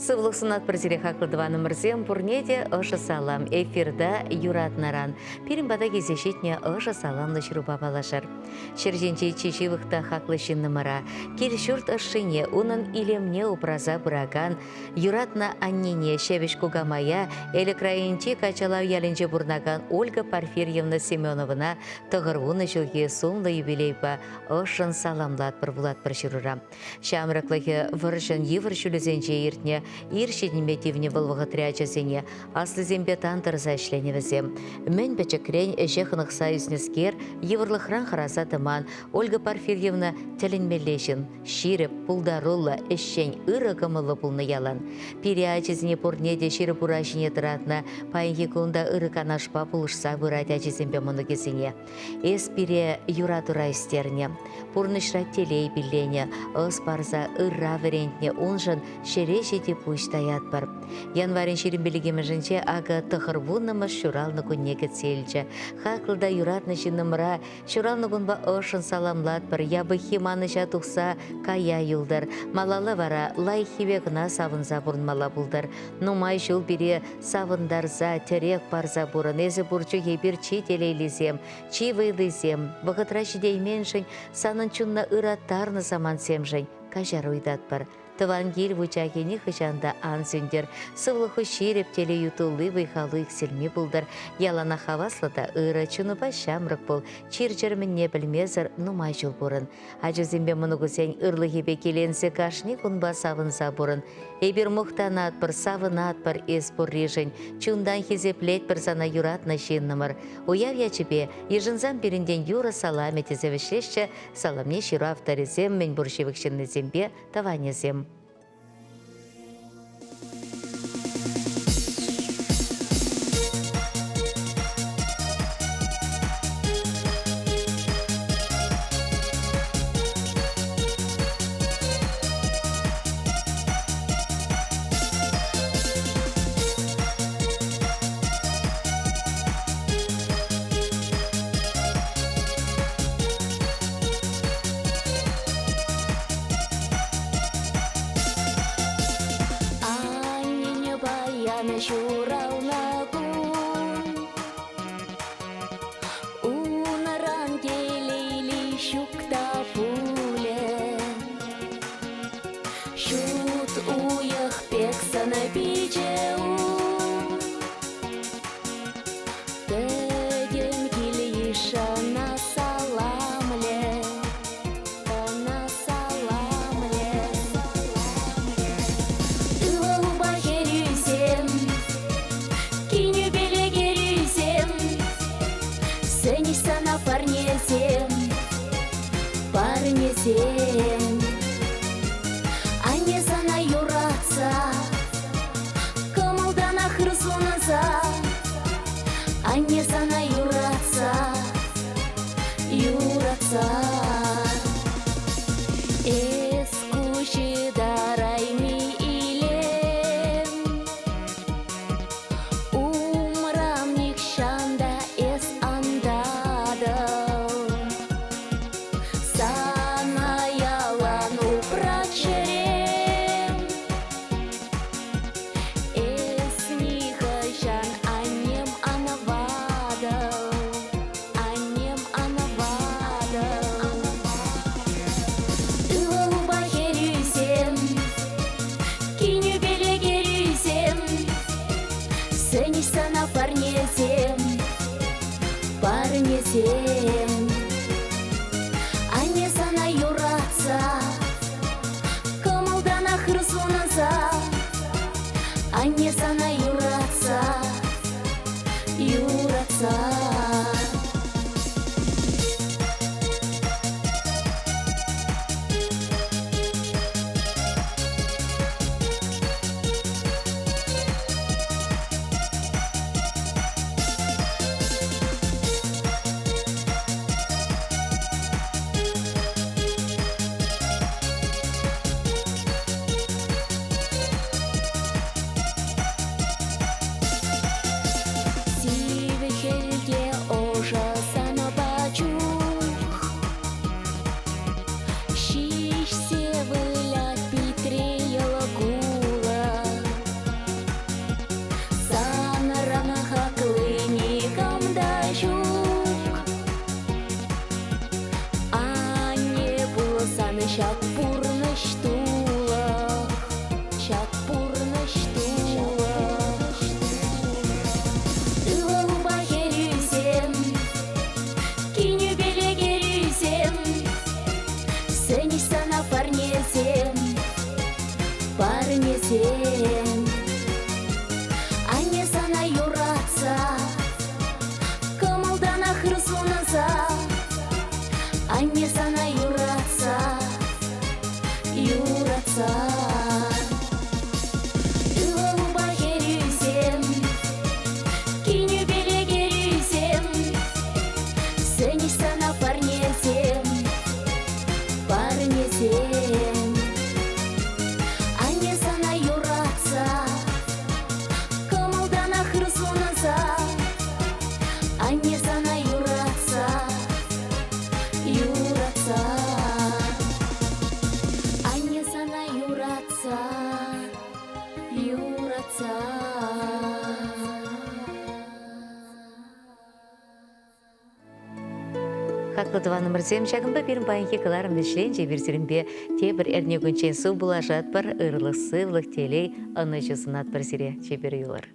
Сывлық сунат бірзірі хақлыдываны мұрзем бұрнеде ұшы салам. Эфирда Юрат Наран. Перін бада кезешетіне ұшы саламлы жүру бабалашыр. Шырженче чешевіқта хақлы шыннымыра. Келшүрт ұшыне, унын илемне ұпраза бұраган. Юратна аннене шевеш кугамая, әлі крайынче качалау ялінче бұрнаган Ольга Порфирьевна Семеновна тұғырғыны жылге соңлы юбилейпа ұшын саламлат бір бұлат бір жүріра. Шамрықлығы выршын евір шүлізенче ертіне иршеднеметивне бұлвығы трячасене аслы зембе тантырза ішленевізем. Мен бәчікрен жехынық сайыснескер евірлықран қараса тыман Ольга Порфирьевна тәлінмелешін, ширіп, пулдарулла, ішшен ырығымылы бұлны ялан. Периачезіне пұрнеде ширіп ұрашыне тұратына пайынге күнда ырықанашпа бұлышса бұрат әчезембе мұны кезіне. Эс пире юратура істеріне, пұрнышра телей білене, ыз барза ырра верентне унжын шерешеде пұштаят бар. Январин шерін білігемежінче ага тұхырвуннымыз шуралны күнне кетселчі. Хақылда юратны жынымыра шуралны күнба ұшын саламлат бір, ябы химаны жатуқса кая юлдар. Малалы вара лай хивегіна савынза бұрынмала бұлдар. Нумай жыл бире савындарза терек барза бұрын, езі бұрчу ебір чителейлізем, чивейлізем, бұғытра жидейменшін санын чунна ыраттарны заман семжін, кажар уйдат бар. Тывангел вучагені хышанда ансүндер, сывлығы шереп теле ютулы вайхалы икселме бұлдар. Ялана хаваслыда ыры чунуба шамрық бұл, чир-чырмінне білмезір нумай жыл бұрын. Ажызымбе мұнығызен ырлығебе келенсе кашни күнба савынса бұрын. Эбір мұқтанат бір, савынат бір ес бұр режін, чундан хезеплет бір зана юратна жиннымыр. Уяв ячебе, ежінзан бірінден юра саламет езевішешчі, саламне ширу авторизем мен бұршевікшінні зембе таванезем. Хаклы 2 номер 7 шагынба бірін байынке кыларым вешлен жеберсірінбе те бір әрне күнчен су бұлашат бір ырылық сывлық телей аны жысынат бір сире жебер юлар.